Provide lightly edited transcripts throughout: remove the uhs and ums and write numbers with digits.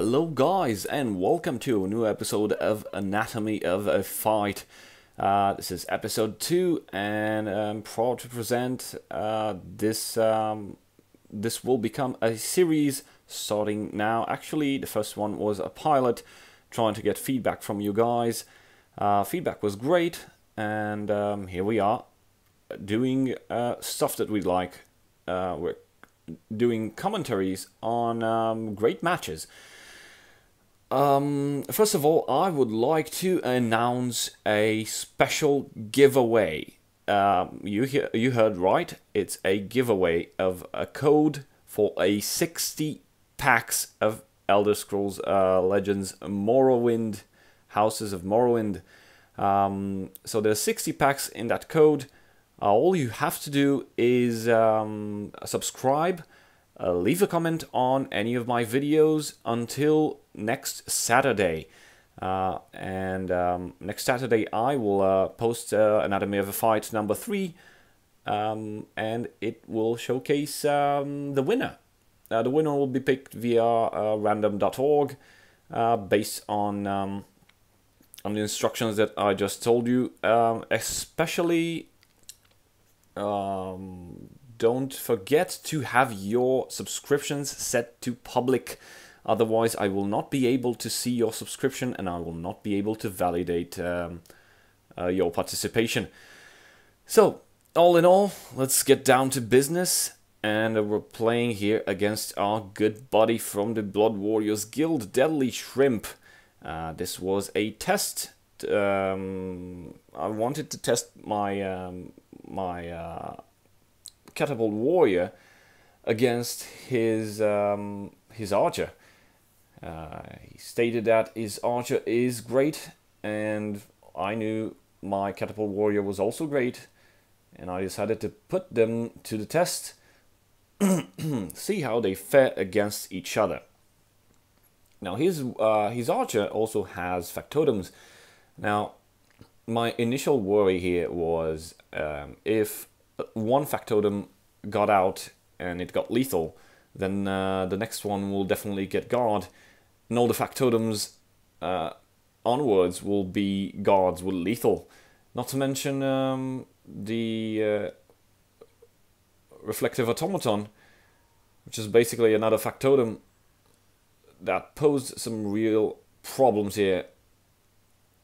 Hello guys, and welcome to a new episode of Anatomy of a Fight. This is episode 2, and I'm proud to present this will become a series starting now. Actually, the first one was a pilot, trying to get feedback from you guys. Feedback was great, and here we are, doing stuff that we like. We're doing commentaries on great matches. First of all, I would like to announce a special giveaway. You heard right. It's a giveaway of a code for a 60 packs of Elder Scrolls Legends Morrowind, Houses of Morrowind. So there's 60 packs in that code. All you have to do is subscribe, leave a comment on any of my videos until next Saturday. Next Saturday I will post Anatomy of a Fight number 3, and it will showcase the winner. The winner will be picked via random.org based on the instructions that I just told you. Especially don't forget to have your subscriptions set to public. Otherwise, I will not be able to see your subscription, and I will not be able to validate your participation. So, all in all, let's get down to business. And we're playing here against our good buddy from the Blood Warriors Guild, Deadly Shrimp. This was a test. I wanted to test my Catapult warrior against his archer. He stated that his archer is great, and I knew my Catapult warrior was also great, and I decided to put them to the test, see how they fare against each other. Now his archer also has factotums. Now my initial worry here was if one factotum got out and it got lethal, then the next one will definitely get guard, and all the factotums onwards will be guards with lethal. Not to mention the reflective automaton, which is basically another factotum that posed some real problems here.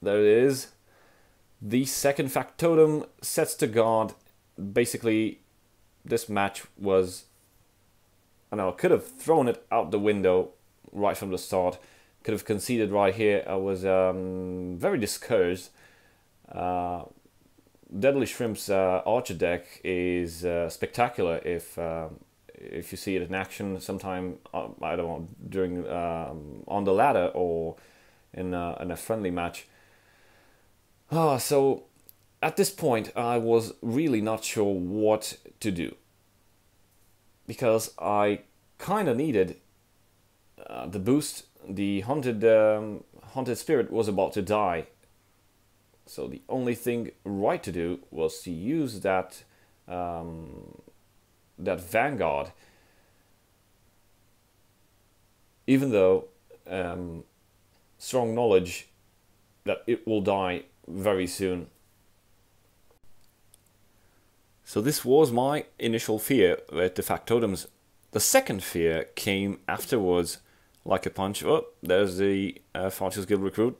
There it is. The second factotum sets to guard. Basically, this match was, I know, I could have thrown it out the window right from the start. Could have conceded right here. I was very discouraged. Deadly Shrimp's archer deck is spectacular if you see it in action sometime. I don't know, during on the ladder or in a friendly match. So at this point, I was really not sure what to do, because I kind of needed the boost. The haunted spirit was about to die, so the only thing right to do was to use that vanguard, even though strong knowledge that it will die very soon. So this was my initial fear with the factotums. The second fear came afterwards, like a punch. Oh, there's the Fighters Guild recruit.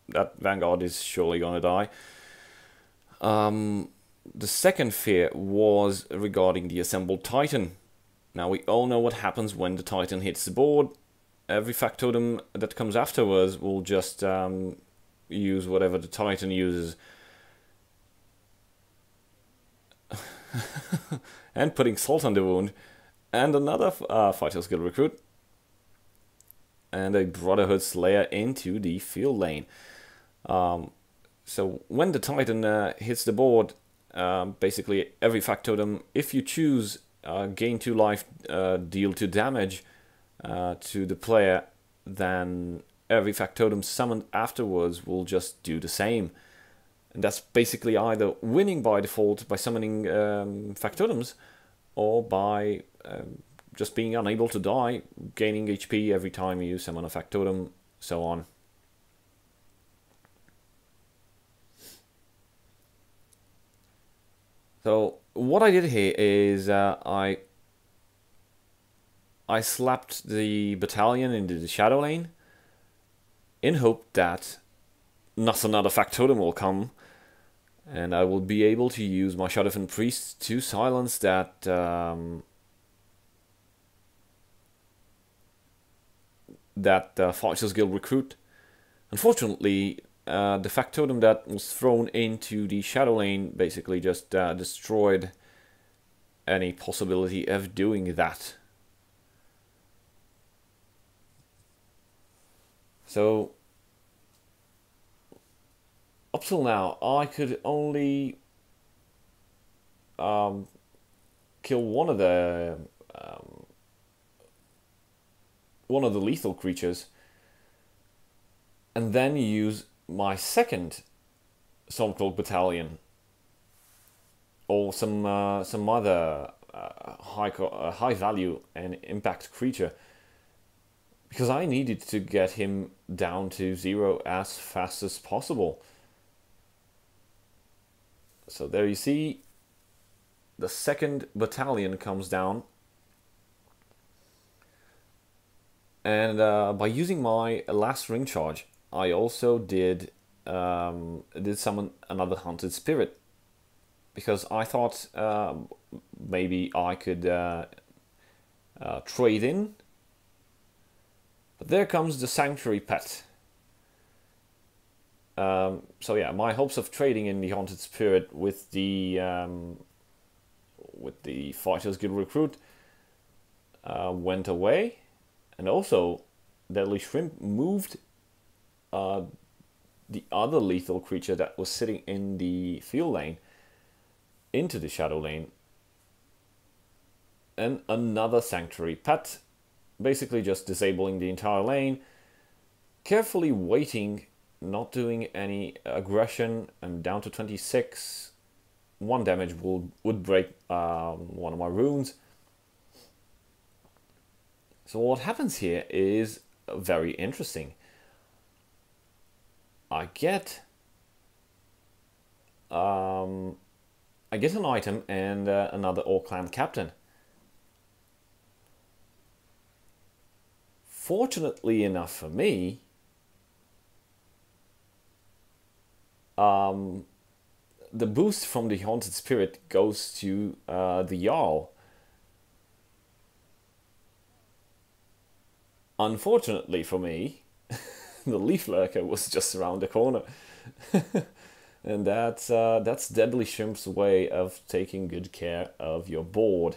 That vanguard is surely gonna die. The second fear was regarding the assembled Titan. Now we all know what happens when the Titan hits the board. Every factotum that comes afterwards will just use whatever the Titan uses. And putting salt on the wound. And another Fighters Guild recruit. And a Brotherhood Slayer into the field lane. So when the Titan hits the board, basically every factotum, if you choose gain 2 life, deal 2 damage to the player, then every factotum summoned afterwards will just do the same. And that's basically either winning by default by summoning factotums, or by just being unable to die, gaining HP every time you summon a factotum, so on. So what I did here is I slapped the battalion into the shadow lane in hope that not another factotum will come, and I will be able to use my Shadowfen Priest to silence that Fighters Guild recruit. Unfortunately, the factotum that was thrown into the shadow lane basically just destroyed any possibility of doing that. So up till now, I could only kill one of the lethal creatures, and then use my second Stormcloak battalion or some other high value and impact creature, because I needed to get him down to 0 as fast as possible. So there you see, the second battalion comes down, and by using my last ring charge, I also did summon another Hunted Spirit, because I thought maybe I could trade in. But there comes the Sanctuary Pet. So yeah, my hopes of trading in the Haunted Spirit with the Fighters Guild recruit went away, and also Deadly Shrimp moved the other lethal creature that was sitting in the field lane into the shadow lane, and another Sanctuary Pet, basically just disabling the entire lane, carefully waiting, not doing any aggression. I'm down to 26. 1 damage would break one of my runes. So what happens here is very interesting. I get an item and another Orc Clan captain. Fortunately enough for me, the boost from the Haunted Spirit goes to the Jarl. Unfortunately for me, the Leaf Lurker was just around the corner. And that's Deadly Shrimp's way of taking good care of your board.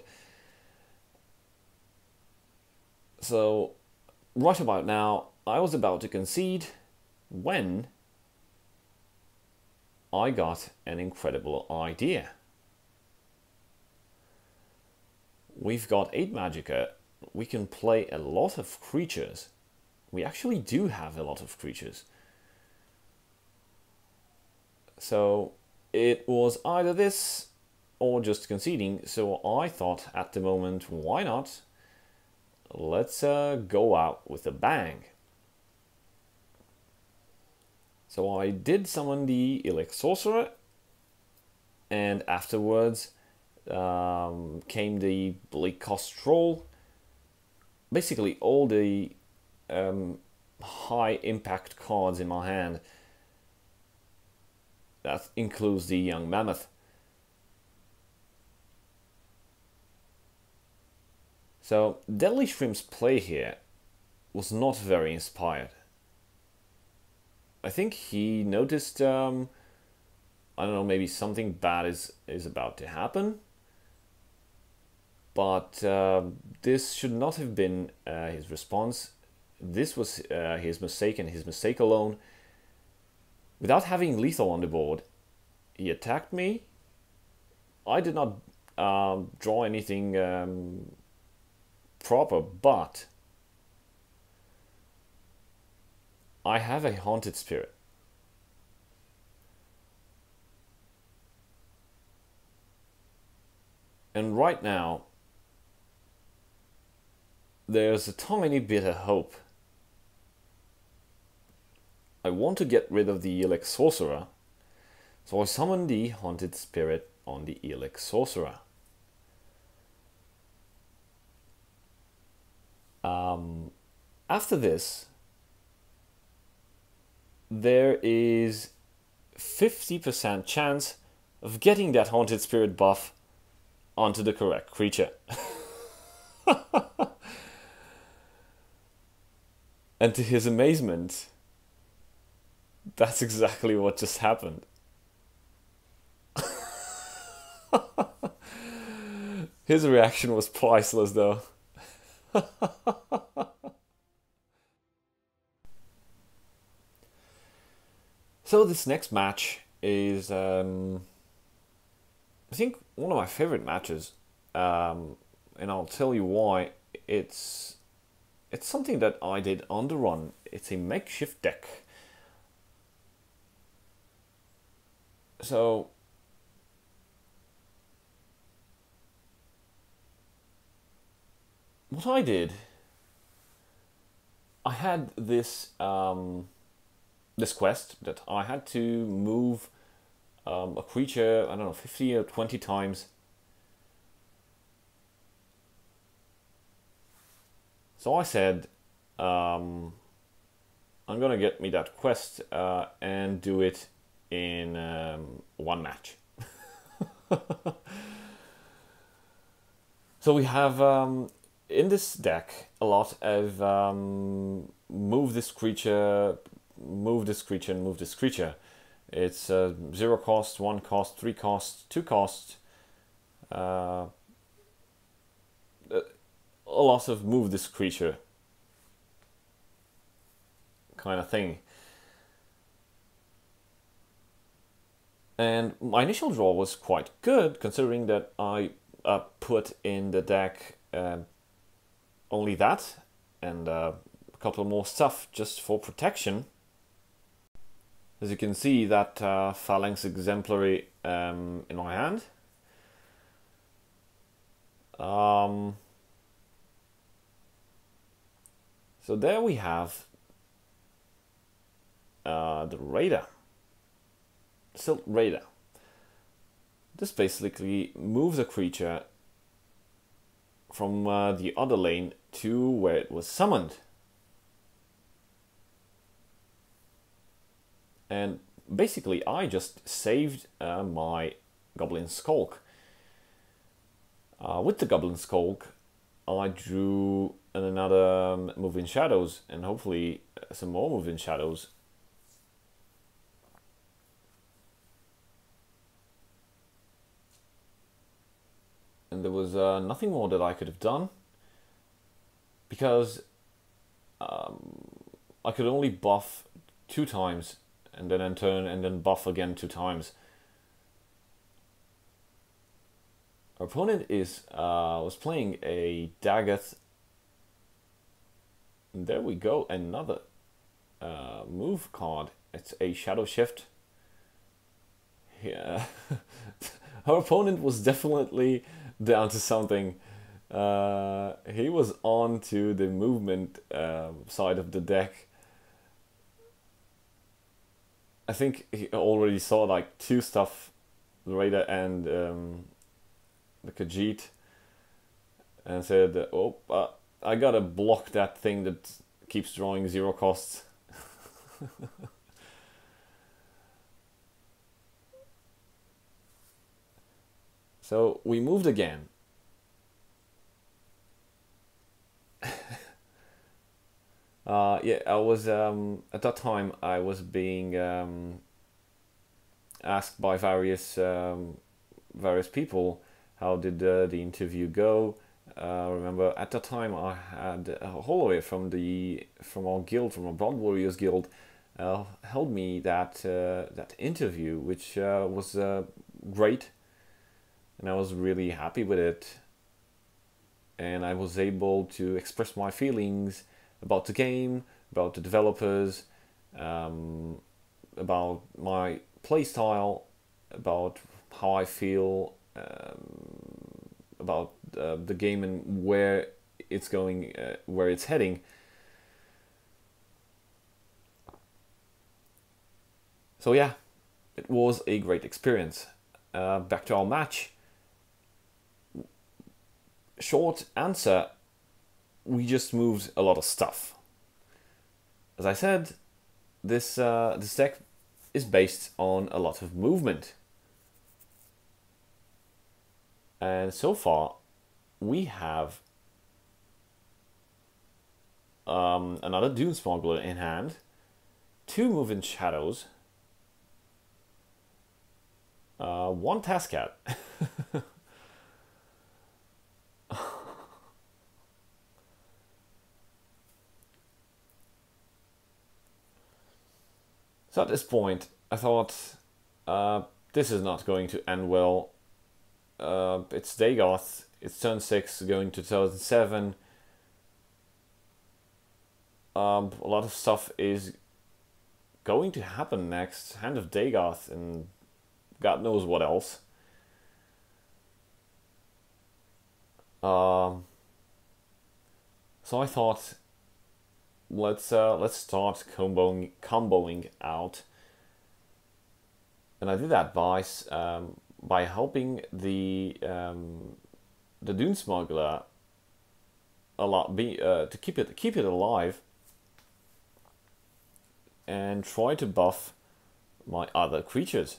So, right about now, I was about to concede when I got an incredible idea. We've got 8 Magicka. We can play a lot of creatures. We actually do have a lot of creatures. So it was either this or just conceding. So I thought at the moment, why not? Let's go out with a bang. So I did summon the Illic Sorcerer, and afterwards came the Bleak Cost Troll. Basically all the high impact cards in my hand. That includes the Young Mammoth. So Deadly Shrimp's play here was not very inspired. I think he noticed, I don't know, maybe something bad is about to happen. But this should not have been his response. This was his mistake, and his mistake alone. Without having lethal on the board, he attacked me. I did not draw anything proper, but I have a Haunted Spirit. And right now, there's a tiny bit of hope. I want to get rid of the Elix Sorcerer, so I summon the Haunted Spirit on the Elix Sorcerer. After this, there is 50% chance of getting that Haunted Spirit buff onto the correct creature. And to his amazement, that's exactly what just happened. His reaction was priceless though. So this next match is, I think, one of my favorite matches, and I'll tell you why. It's something that I did on the run. It's a makeshift deck. So what I did, I had this this quest that I had to move a creature, I don't know, 50 or 20 times. So I said, I'm gonna get me that quest and do it in one match. So we have in this deck a lot of move this creature, move this creature, and move this creature. It's 0 cost, 1 cost, 3 cost, 2 cost. A lot of move this creature kind of thing. And my initial draw was quite good, considering that I put in the deck only that and a couple more stuff just for protection. As you can see, that Phalanx Exemplary in my hand. So there we have the Raider, Silt Raider. This basically moves a creature from the other lane to where it was summoned. And basically I just saved my Goblin Skulk. With the Goblin Skulk, I drew another Move in Shadows, and hopefully some more Move in Shadows. And there was nothing more that I could have done, because I could only buff 2 times and then end turn and then buff again 2 times. Our opponent was playing a Daggett. And there we go, another move card. It's a Shadow Shift. Yeah. Our opponent was definitely down to something. He was on to the movement side of the deck. I think he already saw like 2 stuff, the Raider and the Khajiit, and said, oh, I gotta block that thing that keeps drawing 0 costs. So we moved again. Yeah, I was at that time I was being asked by various people, how did the interview go. Remember at that time I had Holloway from our guild, from our Blood Warriors guild, held me that interview, which was great, and I was really happy with it, and I was able to express my feelings about the game, about the developers, about my playstyle, about how I feel about the game and where it's going, where it's heading. So yeah, it was a great experience. Back to our match. Short answer, we just moved a lot of stuff. As I said, this deck is based on a lot of movement. And so far, we have another Dune Smuggler in hand, 2 Moving Shadows, 1 Tascat. So at this point, I thought, this is not going to end well. It's Dagoth, it's turn 6, going to turn 7. A lot of stuff is going to happen next. Hand of Dagoth and God knows what else. So I thought, let's start comboing out, and I did that by helping the Dune Smuggler a lot, to keep it alive, and try to buff my other creatures.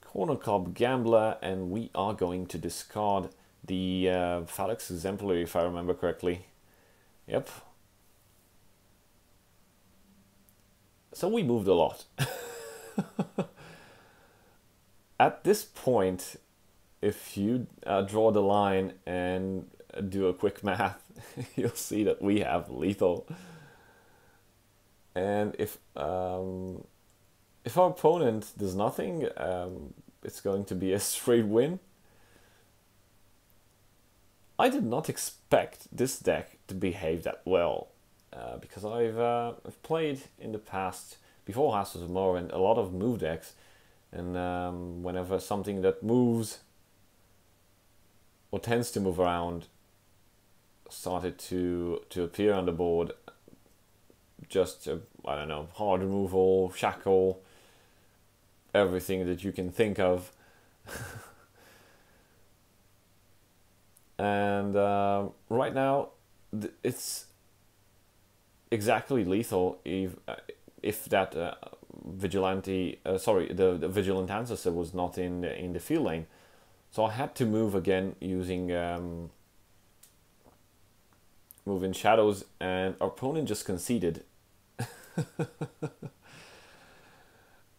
Corner Cob Gambler, and we are going to discard the Phalanx Exemplary, if I remember correctly. Yep. So we moved a lot. At this point, if you draw the line and do a quick math, you'll see that we have lethal. And if our opponent does nothing, it's going to be a straight win. I did not expect this deck to behave that well, because I've played in the past, before Houses of Morrowind, a lot of move decks, and whenever something that moves or tends to move around started to appear on the board, just I don't know, hard removal, shackle, everything that you can think of. And right now, it's exactly lethal if that vigilante, the vigilant ancestor was not in the field lane. So I had to move again using moving shadows, and our opponent just conceded.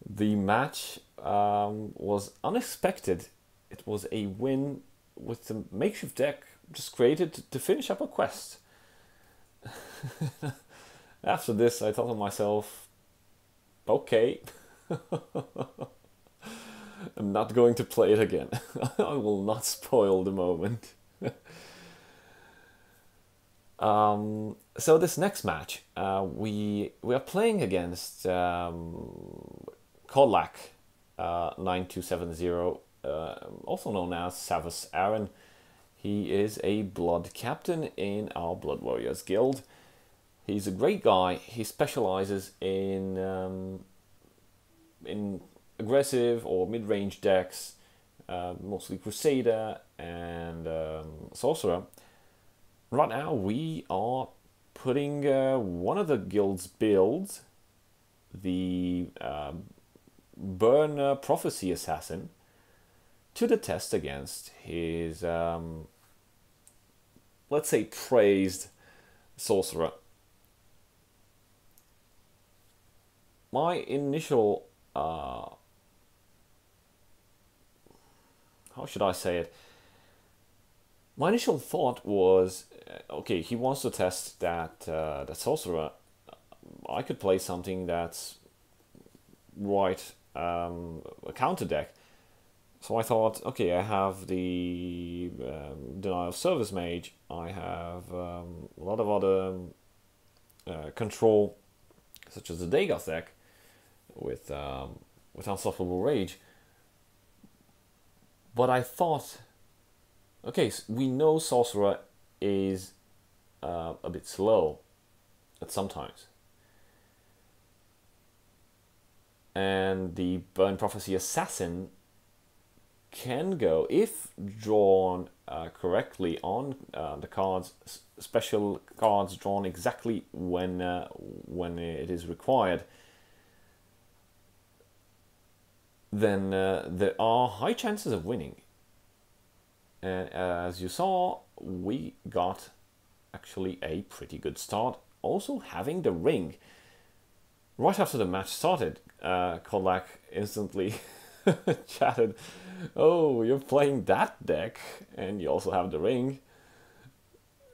The match was unexpected. It was a win with the makeshift deck just created to finish up a quest. After this, I thought to myself, okay, I'm not going to play it again. I will not spoil the moment. So this next match, we are playing against Kodlak 9270, also known as Savas Aaron. He is a blood captain in our Blood Warriors guild. He's a great guy. He specializes in aggressive or mid-range decks, mostly Crusader and Sorcerer. Right now we are putting one of the guild's builds, the Burn Prophecy Assassin, to the test against his, let's say, praised Sorcerer. My initial, how should I say it? My initial thought was, okay, he wants to test that Sorcerer. I could play something that's right, a counter deck. So I thought, okay, I have the Denial of Service Mage. I have a lot of other control, such as the Dagoth deck with Unstoppable Rage. But I thought, Okay, so we know Sorcerer is a bit slow at sometimes. And the Burn Prophecy Assassin can go, if drawn correctly on the cards, special cards drawn exactly when it is required, then there are high chances of winning. And as you saw, we got actually a pretty good start. Also having the ring. Right after the match started, Kodlak instantly chatted, "Oh, you're playing that deck, and you also have the ring.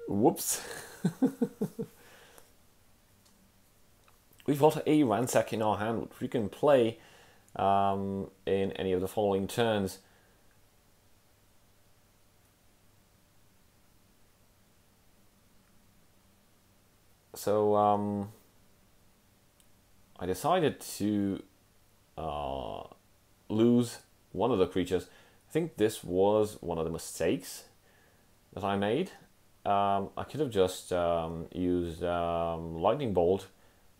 Whoops." We've got a Ransack in our hand, which we can play in any of the following turns. So I decided to lose one of the creatures. I think this was one of the mistakes that I made. I could have just used Lightning Bolt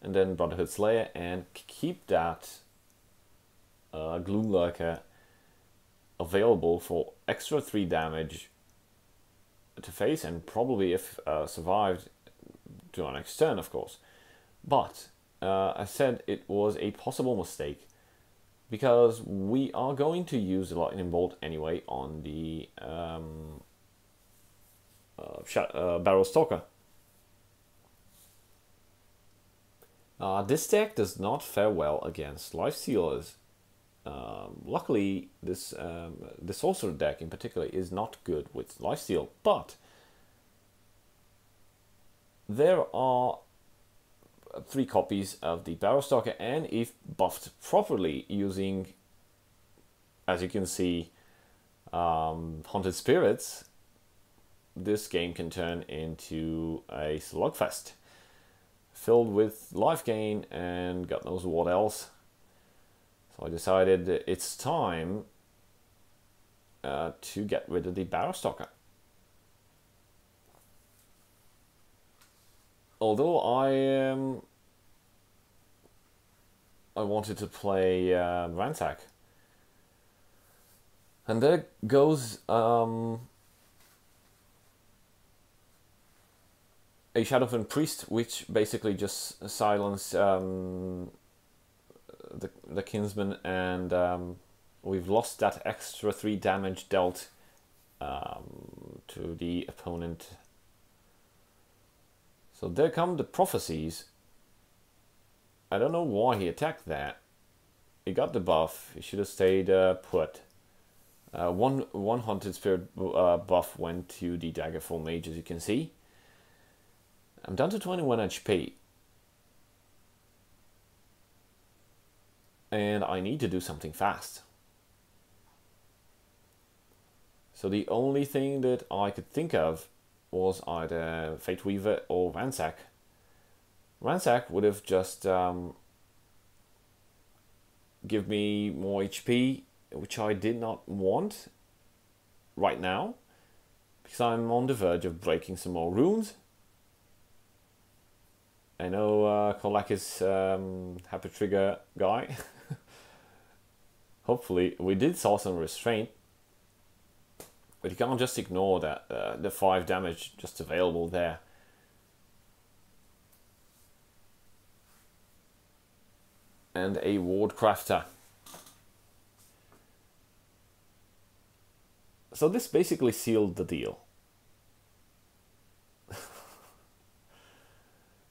and then Brotherhood Slayer and keep that Gloom Lurker available for extra 3 damage to face, and probably if survived to our next turn, of course. But I said it was a possible mistake because we are going to use the Lightning Bolt anyway on the Barrow Stalker. This deck does not fare well against Lifestealers. Luckily, this Sorcerer deck in particular is not good with Lifesteal, but there are 3 copies of the Barrow Stalker, and if buffed properly using, as you can see, Haunted Spirits, this game can turn into a slugfest filled with life gain and God knows what else. So I decided it's time to get rid of the Barrow Stalker. Although I wanted to play Ransack. And there goes a Shadowfen Priest, which basically just silenced the Kinsman, and we've lost that extra 3 damage dealt to the opponent. So there come the prophecies. I don't know why he attacked that. He got the buff. He should have stayed put. One Haunted Spirit buff went to the Daggerfall Mage, as you can see. I'm down to 21 HP. And I need to do something fast. So the only thing that I could think of was either Fate Weaver or Ransack. Ransack would have just give me more HP, which I did not want right now, because I'm on the verge of breaking some more runes. I know Kolak is Happy Trigger guy. Hopefully, we did saw some restraint, but you can't just ignore that the 5 damage just available there. And a Ward Crafter. So this basically sealed the deal.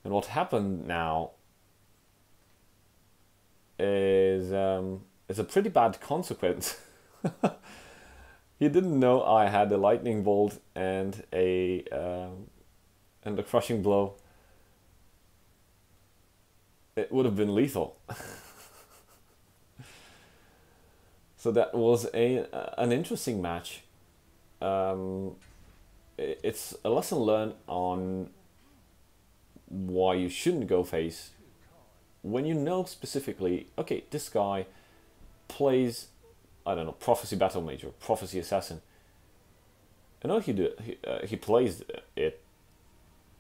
And what happened now is a pretty bad consequence. He didn't know I had a Lightning Bolt and a Crushing Blow. It would have been lethal. So that was an interesting match. It's a lesson learned on why you shouldn't go face when you know specifically, okay, this guy plays, I don't know, Prophecy Battle Mage or Prophecy Assassin. I know he plays it.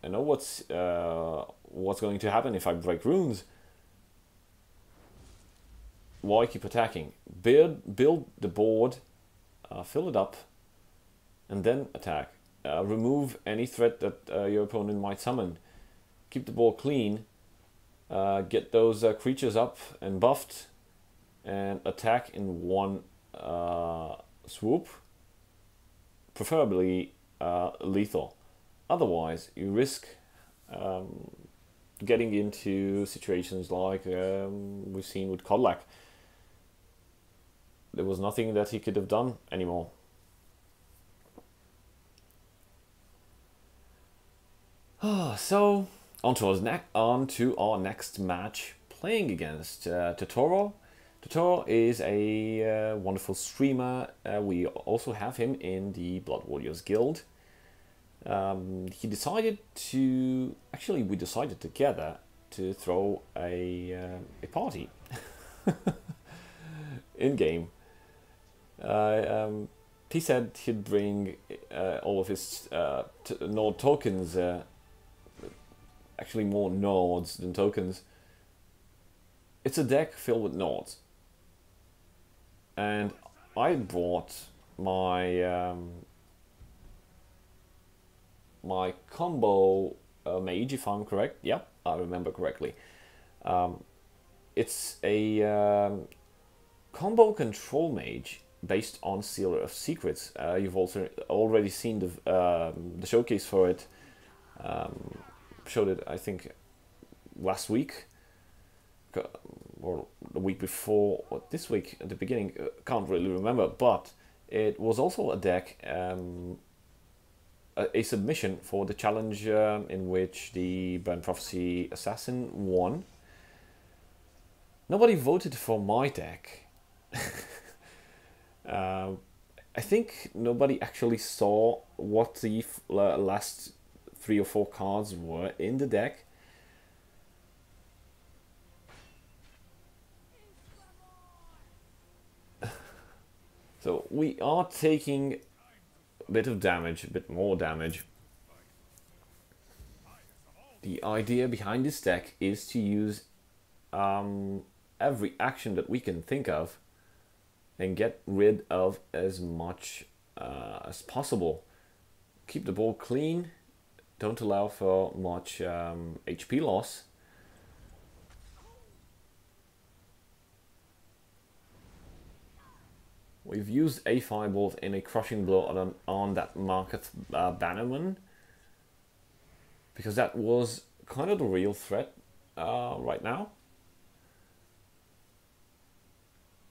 I know what's going to happen if I break runes. Why keep attacking? Build the board, fill it up, and then attack. Remove any threat that your opponent might summon. Keep the board clean. Get those creatures up and buffed, and attack in one swoop. Preferably lethal. Otherwise, you risk getting into situations like we've seen with Kodlak. There was nothing that he could have done anymore. So, on to our next match, playing against Totoro. Totoro is a wonderful streamer. We also have him in the Blood Warriors Guild. He decided to... Actually, we decided together to throw a party in-game. He said he'd bring all of his Nord tokens, actually more Nords than tokens. It's a deck filled with Nords. And I brought my my combo mage, if I'm correct. Yep, I remember correctly. It's a combo control mage based on Sealer of Secrets. You've also already seen the showcase for it. Showed it, I think, last week or the week before, or this week at the beginning. Can't really remember, but it was also a deck, a submission for the challenge in which the Brand Prophecy Assassin won. Nobody voted for my deck. I think nobody actually saw what the last 3 or 4 cards were in the deck. So we are taking a bit of damage, a bit more damage. The idea behind this deck is to use every action that we can think of and get rid of as much as possible. Keep the board clean, don't allow for much HP loss. We've used a Firebolt in a Crushing Blow on that Market Bannerman, because that was kind of the real threat right now.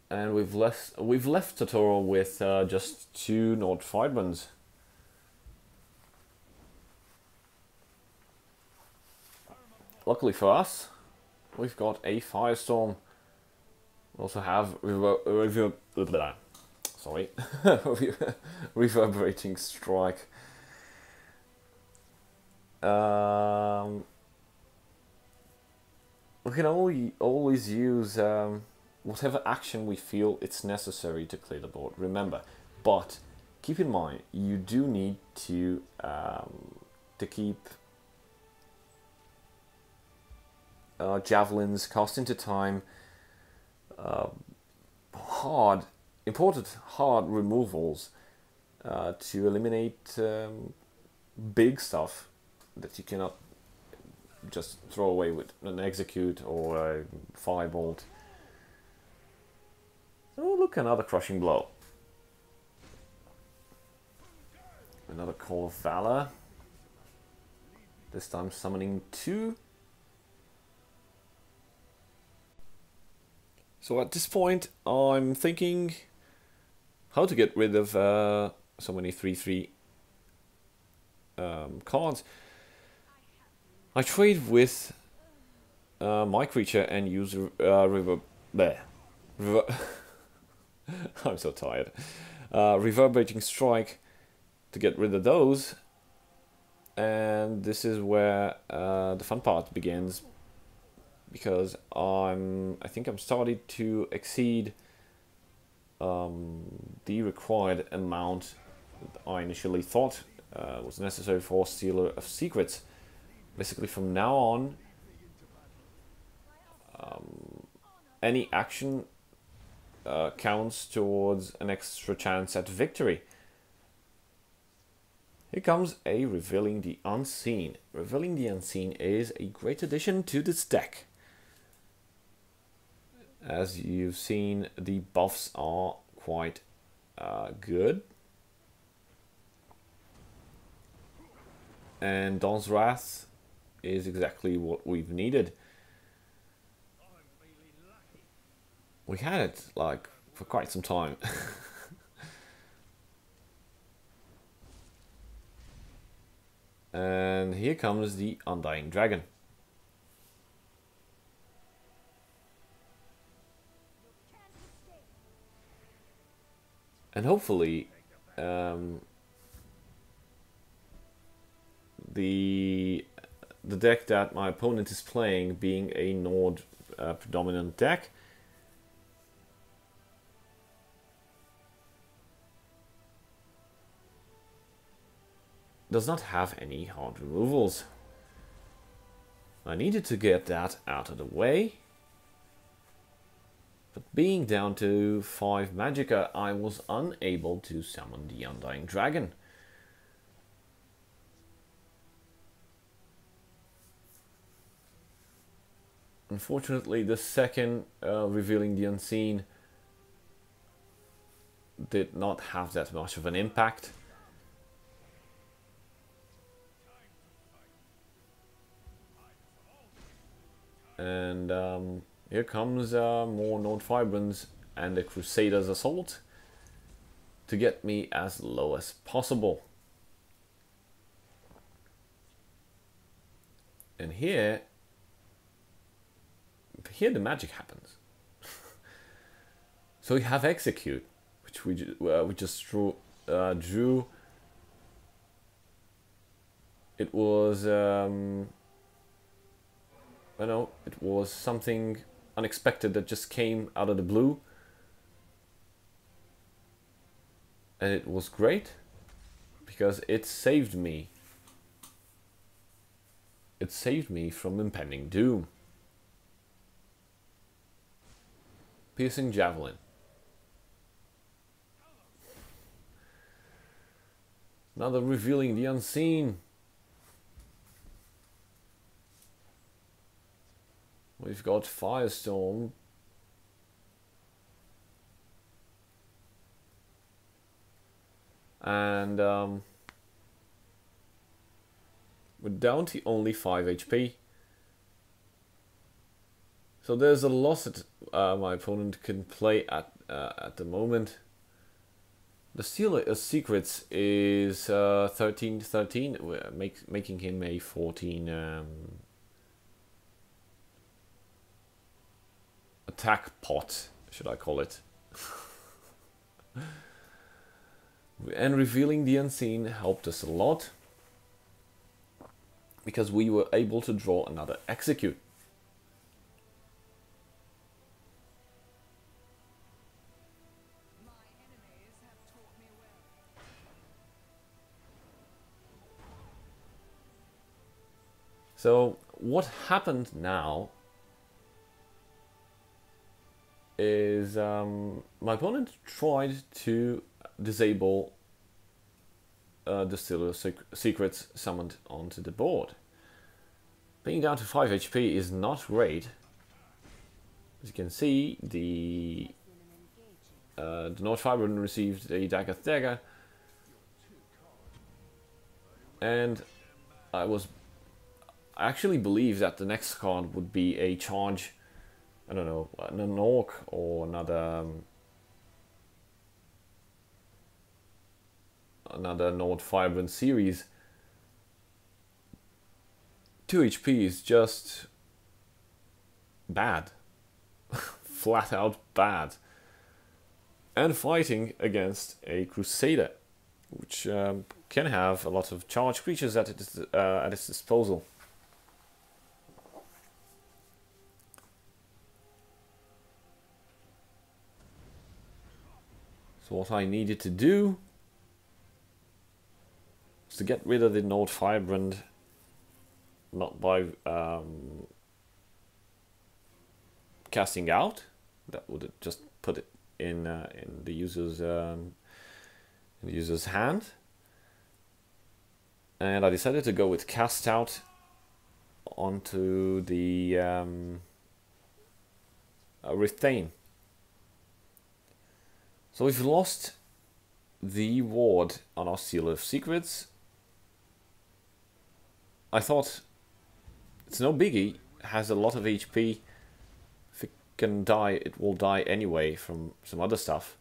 And we've left Totoro with just 2 Nord Firebrands. Luckily for us, we've got a Firestorm. We also have Reverberating Strike. We can always use whatever action we feel it's necessary to clear the board. Remember, but keep in mind you do need to keep javelins, cast into time, important hard removals to eliminate big stuff that you cannot just throw away with an execute or a firebolt. Oh, look, another Crushing Blow. Another Call of Valor. This time summoning 2. So at this point, I'm thinking how to get rid of so many 3/3 cards. I trade with my creature and use I'm so tired. Reverberating Strike to get rid of those, and this is where the fun part begins, because I think I'm starting to exceed the required amount I initially thought was necessary for Stealer of Secrets. Basically, from now on, any action counts towards an extra chance at victory. Here comes a Revealing the Unseen. Revealing the Unseen is a great addition to this deck. As you've seen, the buffs are quite good. And Dawn's Wrath is exactly what we've needed. We had it like for quite some time. And here comes the Undying Dragon. And hopefully the deck that my opponent is playing, being a Nord predominant deck, does not have any hard removals. I needed to get that out of the way. But being down to 5 Magicka, I was unable to summon the Undying Dragon. Unfortunately, the second Revealing the Unseen did not have that much of an impact. And here comes more Nord Vibrance and the Crusader's Assault to get me as low as possible. And here the magic happens. So we have Execute, which we just drew. It was I know, it was something unexpected that just came out of the blue. And it was great because it saved me. It saved me from impending doom. Piercing Javelin. Another Revealing the Unseen. We've got Firestorm. And we're down to only 5 HP. So there's a lot that my opponent can play at the moment. The Stealer of Secrets is 13-13, making him a 14 attack pot, should I call it. And Revealing the Unseen helped us a lot because we were able to draw another Execute. So what happened now is my opponent tried to disable the Stealer Secrets summoned onto the board. Being down to 5 HP is not great. As you can see, the Nord Fibrant received a Dagger, and I actually believe that the next card would be a charge. I don't know, an Orc or another Nord Vibrant series. 2 HP is just bad. Flat out bad. And fighting against a Crusader, which can have a lot of charged creatures at its disposal. So what I needed to do to get rid of the Node Firebrand, not by casting out. That would just put it in the user's hand. And I decided to go with cast out onto the retain. So we've lost the ward on our Seal of Secrets. I thought it's no biggie, has a lot of HP. If it can die, it will die anyway from some other stuff.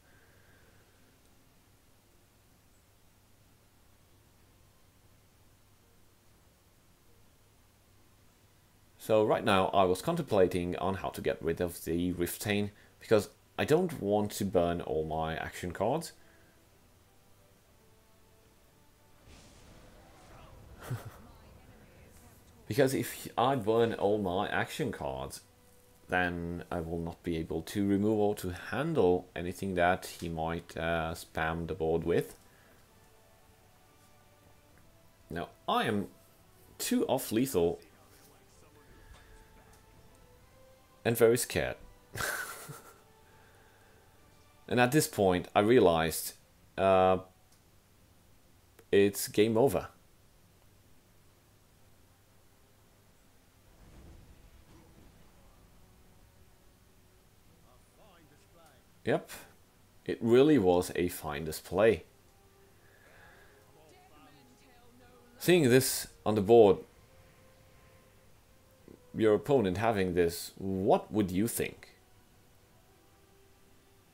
So right now I was contemplating on how to get rid of the Riftain, because I don't want to burn all my action cards. Because if I burn all my action cards, then I will not be able to remove or to handle anything that he might spam the board with. Now I am 2 off lethal and very scared. And at this point I realized it's game over. Yep, it really was a fine display. Seeing this on the board, your opponent having this, what would you think?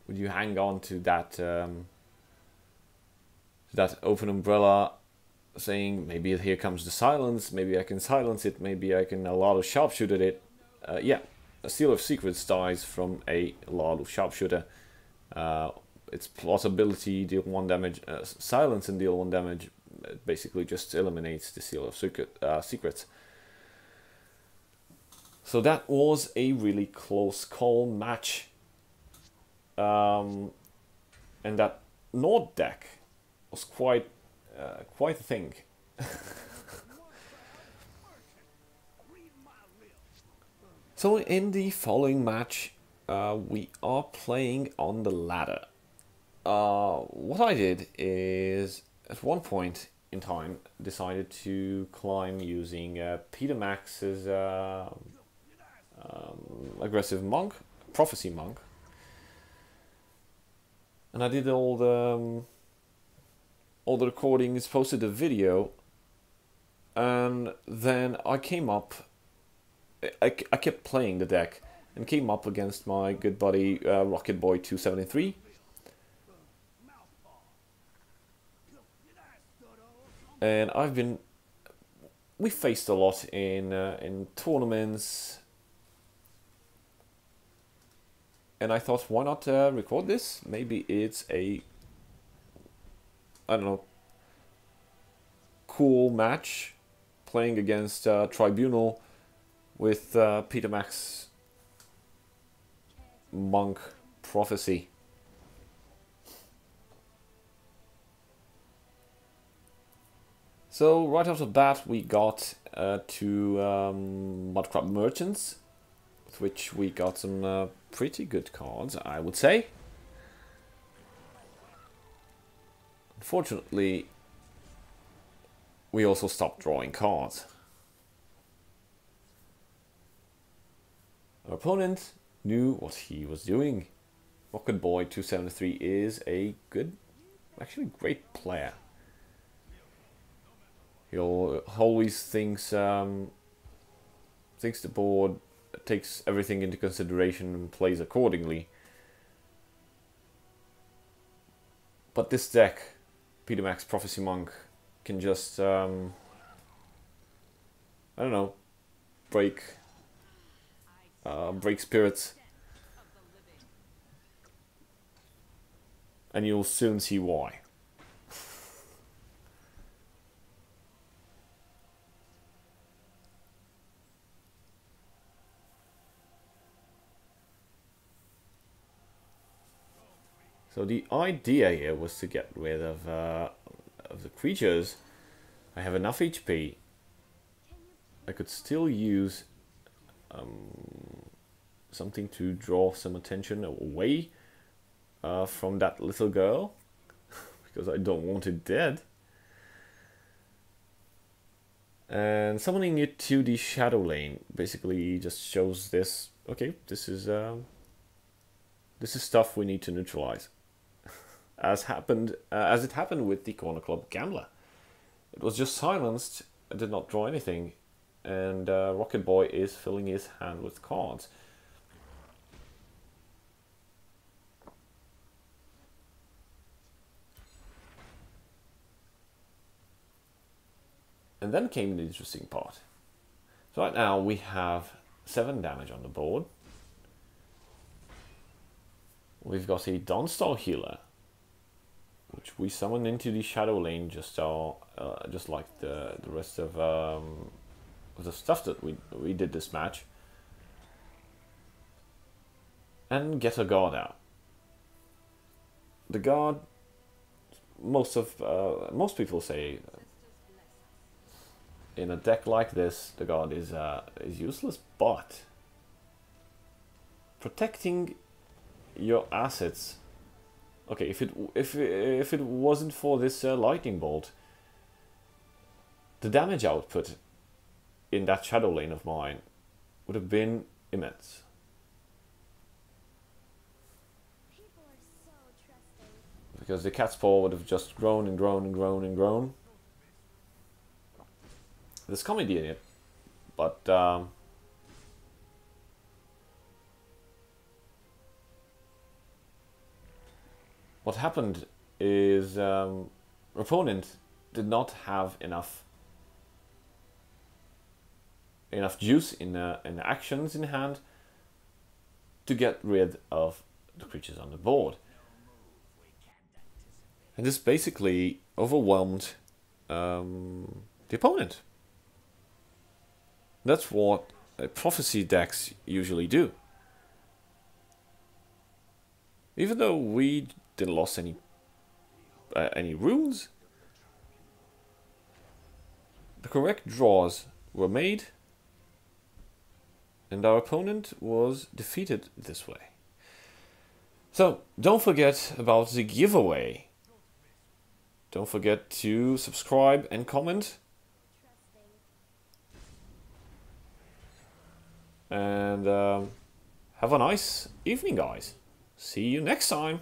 Would you hang on to that open umbrella, saying maybe here comes the silence, maybe I can silence it, maybe I can a lot of sharpshooter it? Yeah, a Seal of Secrets dies from a lot of sharpshooter. Its plausibility, deal 1 damage, silence and deal 1 damage. It basically just eliminates the Seal of Secrets. So that was a really close call match. And that Nord deck was quite a thing. So in the following match, we are playing on the ladder. What I did is, at one point in time, decided to climb using Peter Max's aggressive monk, prophecy monk, and I did all the recordings, posted a video, and then I came up. I kept playing the deck and came up against my good buddy Rocket Boy 273. And we faced a lot in tournaments, and I thought, why not record this? Maybe it's a, I don't know, cool match playing against Tribunal with Peter Max Monk Prophecy. So right off the bat we got 2 Mudcrab Merchants, with which we got some pretty good cards, I would say. Unfortunately, we also stopped drawing cards. Our opponent knew what he was doing. Rocket Boy 273 is a good, actually great player. He always thinks the board, takes everything into consideration and plays accordingly. But this deck, Peter Max Prophecy Monk, can just I don't know, break spirits, and you'll soon see why. So the idea here was to get rid of the creatures I have enough HP. I could still use something to draw some attention away from that little girl, because I don't want it dead. And summoning it to the shadow lane basically just shows this. Okay, this is stuff we need to neutralize, as it happened with the Corner Club Gambler. It was just silenced, it did not draw anything, and Rocket Boy is filling his hand with cards. And then came the interesting part. So right now we have 7 damage on the board. We've got a Dawnstar Healer, which we summon into the shadow lane, just like the rest of the stuff that we did this match, and get a guard out. The guard, most people say, in a deck like this, the guard is useless, but protecting your assets. Okay, if it wasn't for this lightning bolt, the damage output in that shadow lane of mine would have been immense. Because the cat's paw would have just grown and grown and grown and grown. There's comedy in it, but what happened is opponent did not have enough juice in actions in hand to get rid of the creatures on the board, and this basically overwhelmed the opponent. That's what prophecy decks usually do. Even though we didn't lose any runes, the correct draws were made, and our opponent was defeated this way. So don't forget about the giveaway. Don't forget to subscribe and comment. And have a nice evening, guys. See you next time.